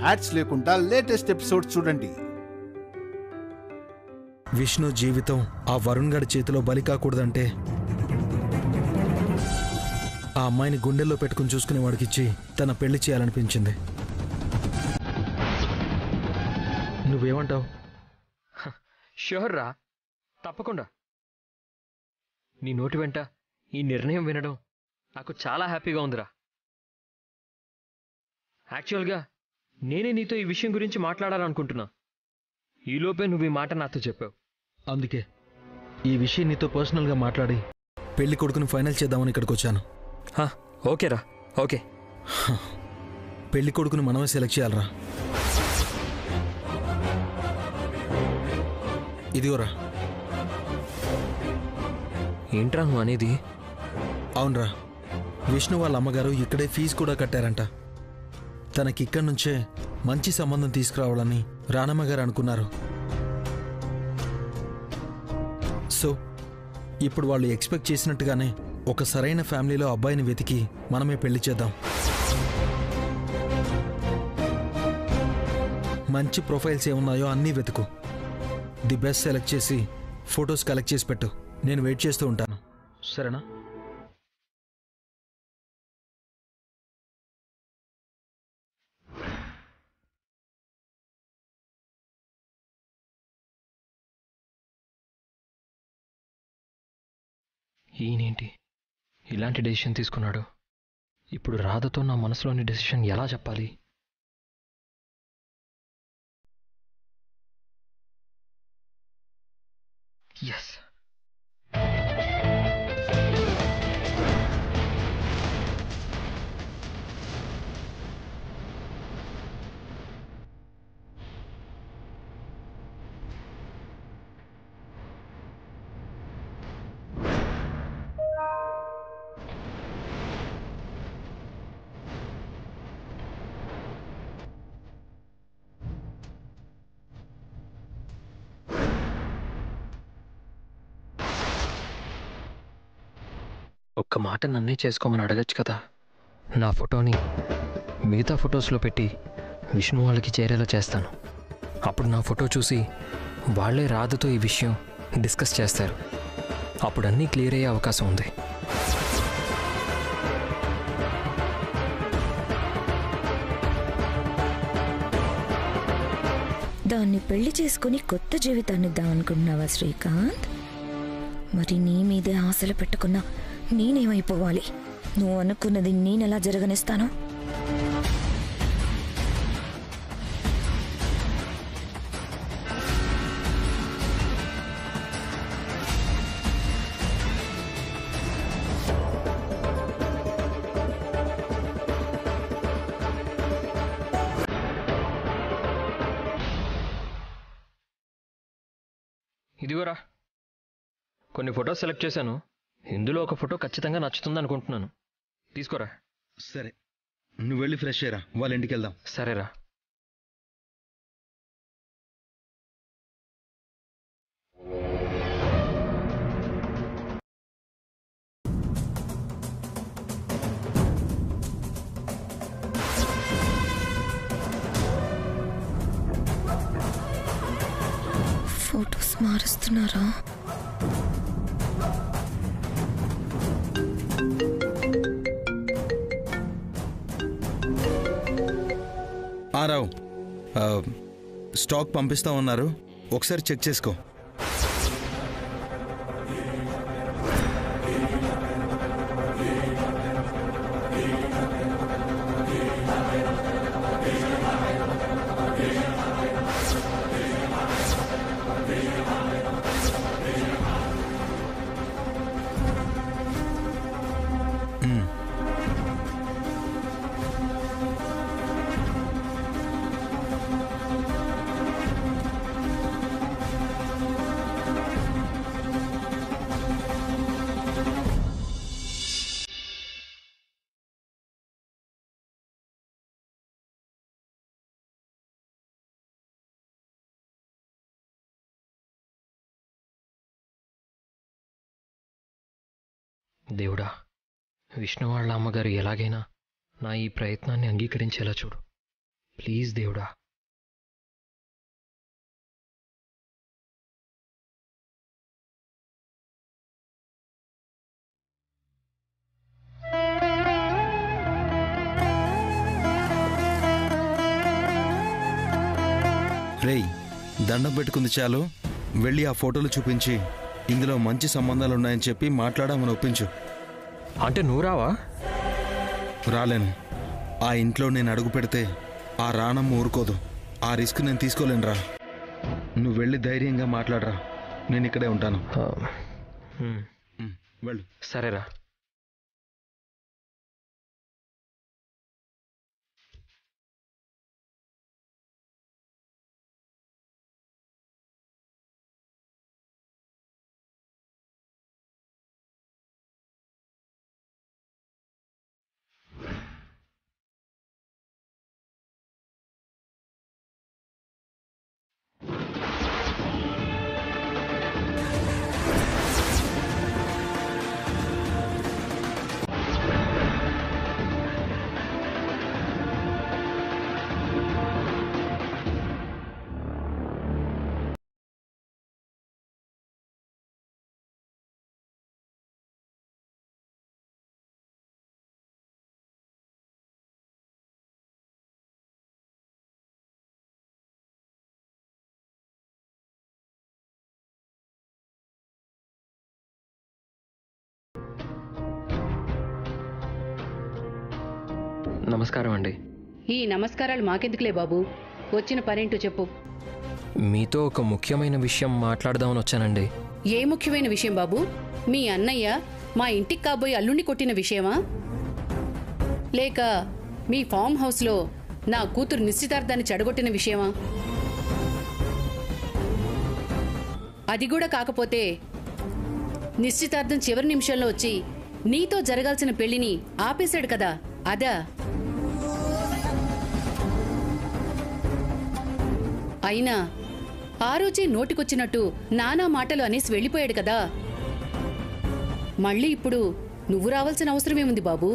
Ads లేకుండా latest episode చూడండి. విష్ణు జీవితం ఆ వరుణ్ గారి చేతిలో బలి కాకూడదంటే ఆ అమ్మాయిని గుండెల్లో పెట్టుకుని చూసుకునే వాడికిచ్చి తన పెళ్లి చేయాలనిపించింది. నువ్వేమంటావు? ష్యూర్ రా, తప్పకుండా. నీ నోటి వెంట ఈ నిర్ణయం వినడం నాకు చాలా హ్యాపీగా ఉందిరా. యాక్చువల్గా నేనే నీతో ఈ విషయం గురించి మాట్లాడాలనుకుంటున్నా. ఈలోపే నువ్వు ఈ మాట నాతో చెప్పావు. అందుకే ఈ విషయం నీతో పర్సనల్గా మాట్లాడి పెళ్లి కొడుకుని ఫైనల్ చేద్దామని ఇక్కడికి వచ్చాను. ఓకేరా, ఓకే. పెళ్లి కొడుకుని మనమే సెలెక్ట్ చేయాలరా. ఇదిగోరా. ఏంట్రా నువ్వు అనేది? అవునరా, విష్ణు వాళ్ళ అమ్మగారు ఇక్కడే ఫీజు కూడా కట్టారంట. తనకిక్కడి నుంచే మంచి సంబంధం తీసుకురావాలని రానమ్మ గారు అనుకున్నారు. సో ఇప్పుడు వాళ్ళు ఎక్స్పెక్ట్ చేసినట్టుగానే ఒక సరైన ఫ్యామిలీలో అబ్బాయిని వెతికి మనమే పెళ్లి చేద్దాం. మంచి ప్రొఫైల్స్ ఏమున్నాయో అన్నీ వెతుకు. ది బెస్ట్ సెలెక్ట్ చేసి ఫొటోస్ కలెక్ట్ చేసి పెట్టు. నేను వెయిట్ చేస్తూ ఉంటాను, సరేనా? ఈయనేంటి ఇలాంటి డెసిషన్ తీసుకున్నాడు? ఇప్పుడు రాధతో నా మనసులోని డెసిషన్ ఎలా చెప్పాలి? ఎస్, ఒక్క మాట నన్నే చేసుకోమని అడగచ్చు కదా. నా ఫోటోని మిగతా ఫొటోస్లో పెట్టి విష్ణు వాళ్ళకి చేరేలా చేస్తాను. అప్పుడు నా ఫోటో చూసి వాళ్లే రాధతో ఈ విషయం డిస్కస్ చేస్తారు. అప్పుడు అన్నీ క్లియర్ అయ్యే అవకాశం ఉంది. దాన్ని పెళ్లి చేసుకుని కొత్త జీవితాన్ని ఇద్దామనుకుంటున్నావా శ్రీకాంత్? మరి నీ మీదే ఆశలు పెట్టుకున్నా నేనేమైపోవాలి? నువ్వు అనుకున్నది నేనెలా జరగనిస్తాను? ఇదిగోరా, కొన్ని ఫొటోస్ సెలెక్ట్ చేశాను. ఇందులో ఒక ఫోటో ఖచ్చితంగా నచ్చుతుంది అనుకుంటున్నాను. తీసుకోరా. సరే, నువ్వు వెళ్ళి ఫ్రెష్ అయ్యరా, వాళ్ళ ఇంటికి వెళ్దాం. సరేరా. ఫొటోస్ మారుస్తున్నారా? రావు, స్టాక్ పంపిస్తా ఉన్నారు, ఒకసారి చెక్ చేసుకో. దేవుడా, విష్ణు వాళ్ళ అమ్మగారు ఎలాగైనా నా ఈ ప్రయత్నాన్ని అంగీకరించేలా చూడు. ప్లీజ్ దేవుడా. రేయ్, దండం పెట్టుకుంది చాలు. వెళ్ళి ఆ ఫోటోలు చూపించి ఇందులో మంచి సంబంధాలు ఉన్నాయని చెప్పి మాట్లాడమని ఒప్పించు. అంటే నువ్వు రావా? రాలేను. ఆ ఇంట్లో నేను అడుగు పెడితే ఆ రాణమ్మ ఊరుకోదు. ఆ రిస్క్ నేను తీసుకోలేనురా. నువ్వు వెళ్ళి ధైర్యంగా మాట్లాడరా. నేను ఇక్కడే ఉంటాను. వెళ్ళు. సరేరా. నమస్కారం అండి. ఈ నమస్కారాలు మాకెందుకులే బాబు, వచ్చిన పనేంటో చెప్పు. మీతో ఒక ముఖ్యమైన విషయం మాట్లాడదామని వచ్చానండి. ఏ ముఖ్యమైన విషయం బాబు? మీ అన్నయ్య మా ఇంటికి కాబోయే అల్లుణ్ణి కొట్టిన విషయమా, లేక మీ ఫామ్ హౌస్లో నా కూతురు నిశ్చితార్థాన్ని చెడగొట్టిన విషయమా? అది కూడా కాకపోతే నిశ్చితార్థం చివరి నిమిషంలో వచ్చి నీతో జరగాల్సిన పెళ్లిని ఆపేశాడు కదా, అదా? అయినా ఆ రోజే నోటికొచ్చినట్టు నానా మాటలు అనేసి వెళ్ళిపోయాడు కదా. మళ్ళీ ఇప్పుడు నువ్వు రావాల్సిన అవసరమేముంది బాబు?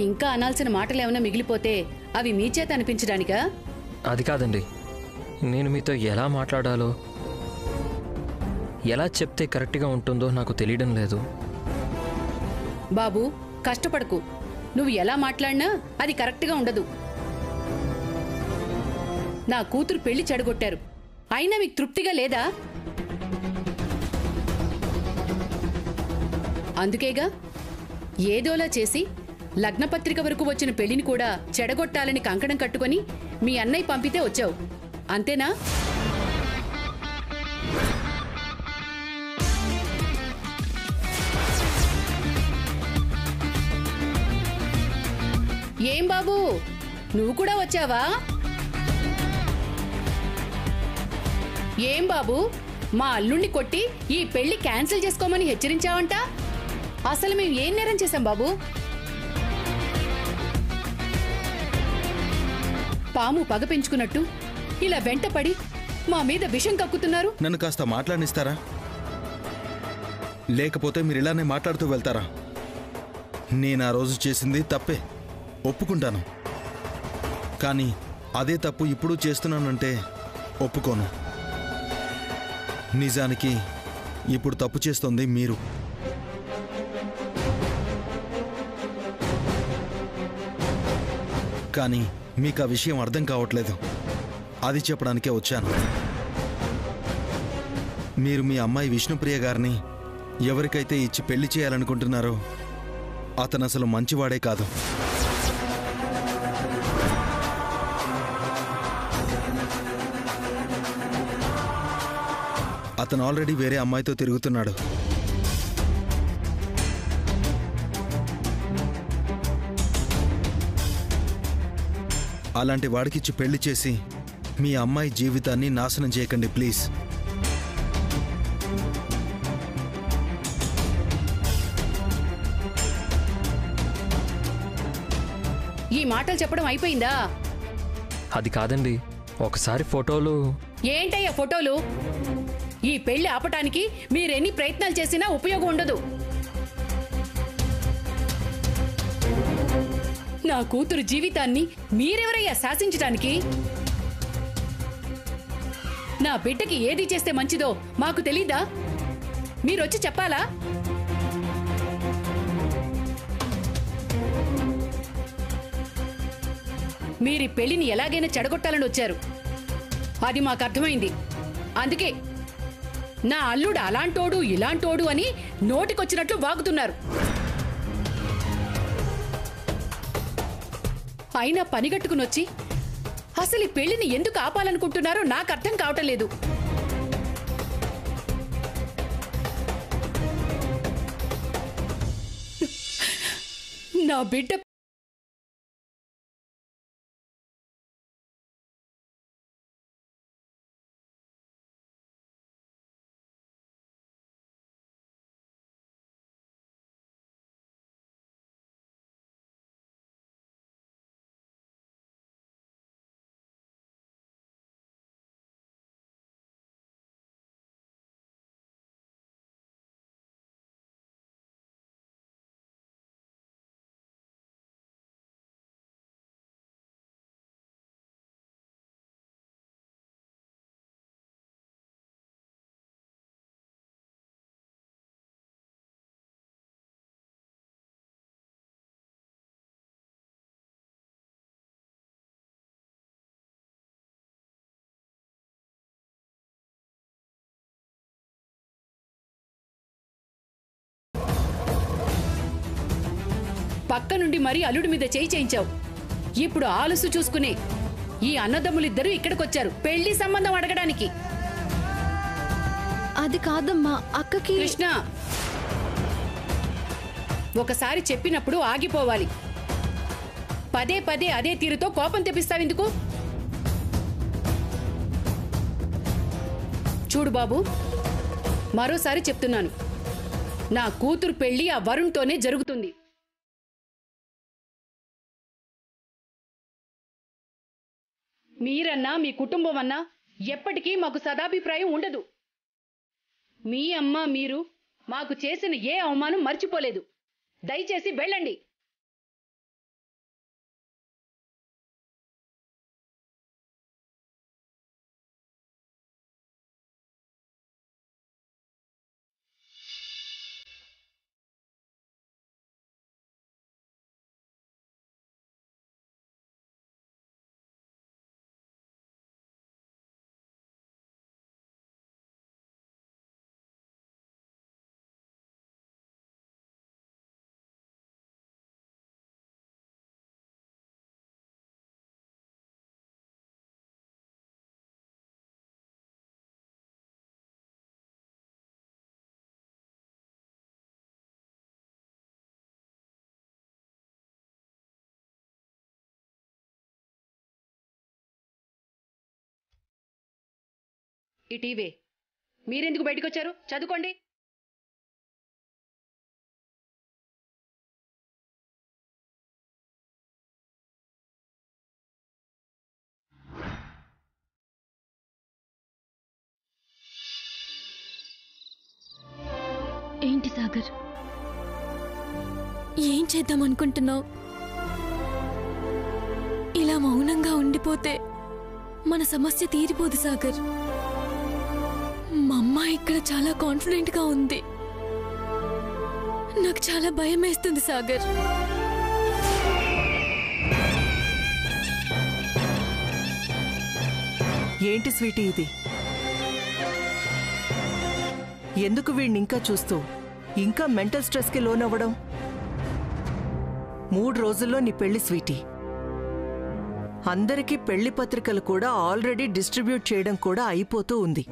ఇంకా అనాల్సిన మాటలేమైనా మిగిలిపోతే అవి మీ చేత అనిపించడానికా? అది కాదండి, నేను మీతో ఎలా మాట్లాడాలో, ఎలా చెప్తే కరెక్ట్గా ఉంటుందో నాకు తెలియడం లేదు. బాబు, కష్టపడకు. నువ్వు ఎలా మాట్లాడినా అది కరెక్ట్గా ఉండదు. నా కూతురు పెళ్లి చెడగొట్టారు, అయినా మీకు తృప్తిగా లేదా? అందుకేగా ఏదోలా చేసి లగ్నపత్రిక వరకు వచ్చిన పెళ్లిని కూడా చెడగొట్టాలని కంకణం కట్టుకొని మీ అన్నయ్య పంపితే వచ్చావు, అంతేనా? ఏం బాబు, నువ్వు కూడా వచ్చావా? ఏం బాబు, మా అల్లుణ్ణి కొట్టి ఈ పెళ్లి క్యాన్సిల్ చేసుకోమని హెచ్చరించావంట. అసలు మేము ఏం నేరం చేశాం బాబు? పాము పగ పెంచుకున్నట్టు ఇలా వెంటపడి మా మీద విషం కక్కుతున్నారు. నన్ను కాస్త మాట్లాడిస్తారా? లేకపోతే మీరు ఇలానే మాట్లాడుతూ వెళ్తారా? నేను ఆ రోజు చేసింది తప్పే, ఒప్పుకుంటాను. కానీ అదే తప్పు ఇప్పుడు చేస్తున్నానంటే ఒప్పుకోను. నిజానికి ఇప్పుడు తప్పు చేస్తుంది మీరు. కానీ మీకు ఆ విషయం అర్థం కావట్లేదు. అది చెప్పడానికే వచ్చాను. మీరు మీ అమ్మాయి విష్ణుప్రియ గారిని ఎవరికైతే ఇచ్చి పెళ్లి చేయాలనుకుంటున్నారో అతను అసలు మంచివాడే కాదు. అతను ఆల్రెడీ వేరే అమ్మాయితో తిరుగుతున్నాడు. అలాంటి వాడికిచ్చి పెళ్లి చేసి మీ అమ్మాయి జీవితాన్ని నాశనం చేయకండి ప్లీజ్. ఈ మాటలు చెప్పడం అయిపోయిందా? అది కాదండి, ఒకసారి ఫోటోలు. ఏంటయ్యా ఫోటోలు? ఈ పెళ్లి ఆపటానికి మీరెన్ని ప్రయత్నాలు చేసినా ఉపయోగం ఉండదు. నా కూతురు జీవితాన్ని మీరెవరయ్యా శాసించటానికి? నా బిడ్డకి ఏది చేస్తే మంచిదో మాకు తెలీదా? మీరొచ్చి చెప్పాలా? మీరి పెళ్లిని ఎలాగైనా చెడగొట్టాలని వచ్చారు. అది మాకు అర్థమైంది. అందుకే నా అల్లుడు అలాంటోడు ఇలాంటోడు అని నోటికొచ్చినట్లు వాగుతున్నారు. అయినా పనిగట్టుకునొచ్చి అసలు ఈ పెళ్లిని ఎందుకు ఆపాలనుకుంటున్నారో నాకు అర్థం కావటం లేదు. నా బిడ్డ పక్క నుండి మరీ అల్లుడి మీద చేయి చేయించావు. ఇప్పుడు ఆలుసు చూసుకునే ఈ అన్నదమ్ములిద్దరూ ఇక్కడికొచ్చారు పెళ్లి సంబంధం అడగడానికి. అది కాదమ్మా, అక్కకి. కృష్ణ, ఒకసారి చెప్పినప్పుడు ఆగిపోవాలి. పదే పదే అదే తీరుతో కోపం తెప్పిస్తావెందుకు? చూడు బాబు, మరోసారి చెప్తున్నాను, నా కూతురు పెళ్లి ఆ వరుణ్తోనే జరుగుతుంది. మీరన్నా మీ కుటుంబం అన్నా ఎప్పటికీ మాకు సదాభిప్రాయం ఉండదు. మీ అమ్మ మీరు మాకు చేసిన ఏ అవమానం మర్చిపోలేదు. దయచేసి వెళ్ళండి. ఇటీవే మీరెందుకు బయటకొచ్చారు? చదువుకోండి. ఏంటి సాగర్, ఏం చేద్దాం అనుకుంటున్నావు? ఇలా మౌనంగా ఉండిపోతే మన సమస్య తీరిపోదు సాగర్. మా అమ్మ ఇక్కడ చాలా కాన్ఫిడెంట్ గా ఉంది. నాకు చాలా భయం వేస్తుంది సాగర్. ఏంటి స్వీటీ ఇది? ఎందుకు వీడిని ఇంకా చూస్తూ ఇంకా మెంటల్ స్ట్రెస్ కి లోనవ్వడం? 3 రోజుల్లో నీ పెళ్లి స్వీటీ. అందరికీ పెళ్లి పత్రికలు కూడా ఆల్రెడీ డిస్ట్రిబ్యూట్ చేయడం కూడా అయిపోతూ ఉంది.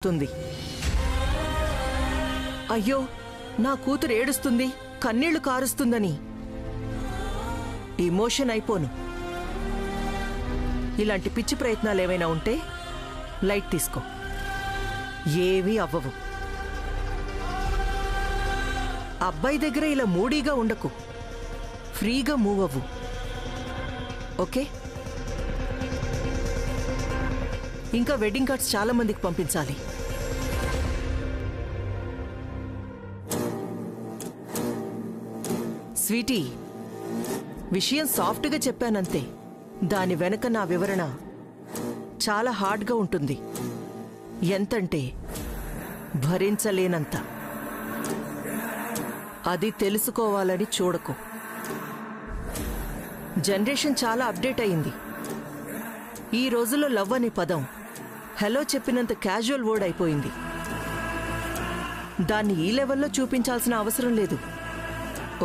తుంది. అయ్యో, నా కూతురు ఏడుస్తుంది, కన్నీళ్లు కారుస్తుందని ఎమోషన్ అయిపోను. ఇలాంటి పిచ్చి ప్రయత్నాలు ఏవైనా ఉంటే లైట్ తీసుకో, ఏవీ అవ్వవు. అబ్బాయి దగ్గర ఇలా మూడీగా ఉండకు, ఫ్రీగా మూవ్ అవ్వు. ఓకే? ఇంకా వెడ్డింగ్ కార్డ్స్ చాలా మందికి పంపించాలి. స్వీటీ, విషయం సాఫ్ట్గా చెప్పానంతే. దాని వెనక నా వివరణ చాలా హార్డ్గా ఉంటుంది. ఎంతంటే భరించలేనంత. అది తెలుసుకోవాలని చూడకు. జనరేషన్ చాలా అప్డేట్ అయింది. ఈ రోజుల్లో లవ్ అనే పదం హలో చెప్పినంత క్యాజువల్ వర్డ్ అయిపోయింది. దాన్ని ఈ లెవెల్లో చూపించాల్సిన అవసరం లేదు.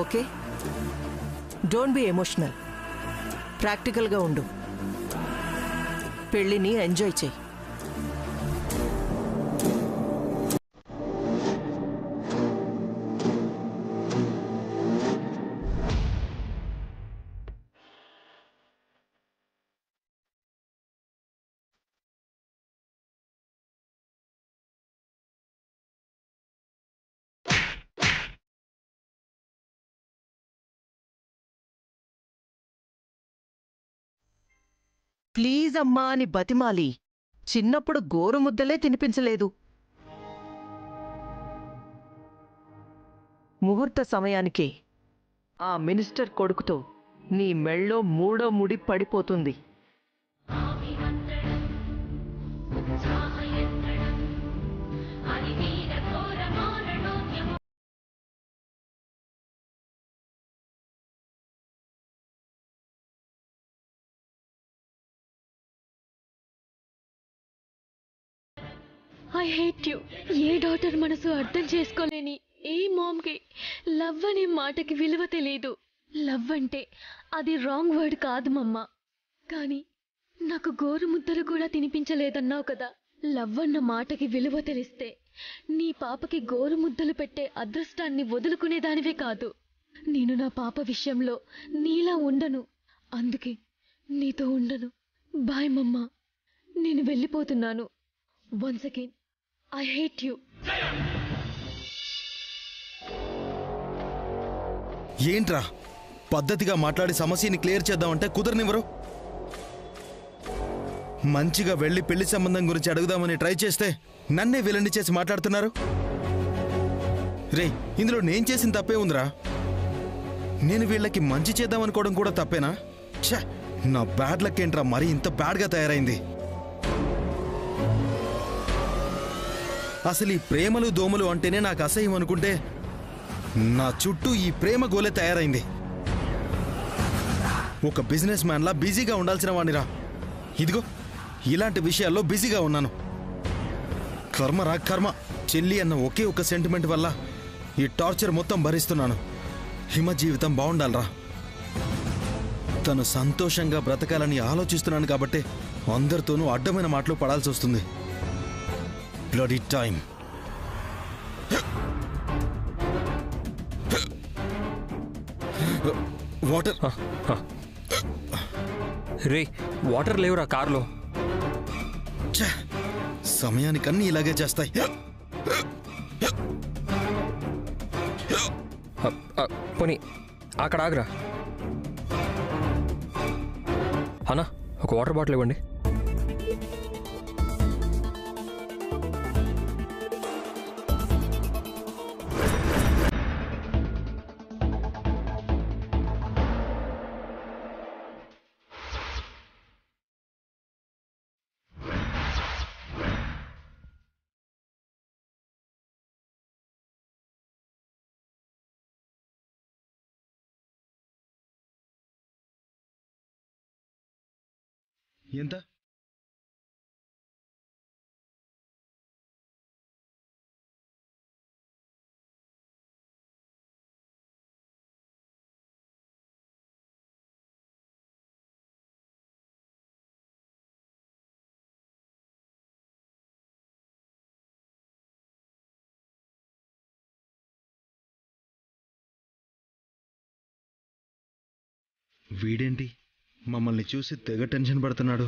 ఓకే? Don't be emotional. ప్రాక్టికల్గా ఉండు. పెళ్లిని ఎంజాయ్ చేయి. ప్లీజ్ అమ్మా అని బతిమాలి చిన్నప్పుడు గోరుముద్దలే తినిపించలేదు. ముహూర్త సమయానికే ఆ మినిస్టర్ కొడుకుతో నీ మెళ్ళో మూడో ముడి పడిపోతుంది. I hate you. A daughter మనసు అర్థం చేసుకోలేని ఏ మామ్కి లవ్ అనే మాటకి విలువ తెలియదు. లవ్ అంటే అది రాంగ్ వర్డ్ కాదు మమ్మ. కానీ నాకు గోరు ముద్దలు కూడా తినిపించలేదన్నావు కదా. లవ్ అన్న మాటకి విలువ తెలిస్తే నీ పాపకి గోరు ముద్దలు పెట్టే అదృష్టాన్ని వదులుకునేదానివే కాదు. నేను నా పాప విషయంలో నీలా ఉండను. అందుకే నీతో ఉండను. బాయ్ మమ్మ. నేను వెళ్ళిపోతున్నాను. Once again I hate you. ఏంట్రా పద్ధతిగా మాట్లాడి సమస్యని క్లియర్ చేద్దామంటే కుదరనివ్వరు. మంచిగా వెళ్ళి పెళ్లి సంబంధం గురించి అడుగుదామని ట్రై చేస్తే నన్నే విలన్ని చేసి మాట్లాడుతున్నారు. రే, ఇందులో నేను చేసిన తప్పే ఉందిరా. నేను వీళ్ళకి మంచి చేద్దామనుకోవడం కూడా తప్పేనా? ఛ, నా బ్యాడ్ లక్ ఏంట్రా మరీ ఇంత బ్యాడ్గా తయారైంది. అసలు ఈ ప్రేమలు దోమలు అంటేనే నాకు అసహ్యం అనుకుంటే నా చుట్టూ ఈ ప్రేమ గోలే తయారైంది. ఒక బిజినెస్ మ్యాన్లా బిజీగా ఉండాల్సిన వాడిరా. ఇదిగో ఇలాంటి విషయాల్లో బిజీగా ఉన్నాను. కర్మరా కర్మ. చెల్లి అన్న ఒకే ఒక సెంటిమెంట్ వల్ల ఈ టార్చర్ మొత్తం భరిస్తున్నాను. హిమ జీవితం బాగుండాలరా. తను సంతోషంగా బ్రతకాలని ఆలోచిస్తున్నాను కాబట్టి అందరితోనూ అడ్డమైన మాటలు పడాల్సి వస్తుంది. Bloody time. వాటర్. రే, వాటర్ లేవురా కార్లో. సమయానికన్నీ ఇలాగే చేస్తాయి. పోనీ అక్కడ ఆగరా. అన్నా, ఒక వాటర్ బాటిల్ ఇవ్వండి. ఎంత? వీడేంటి మమ్మల్ని చూసి తెగ టెన్షన్ పడుతున్నాడు.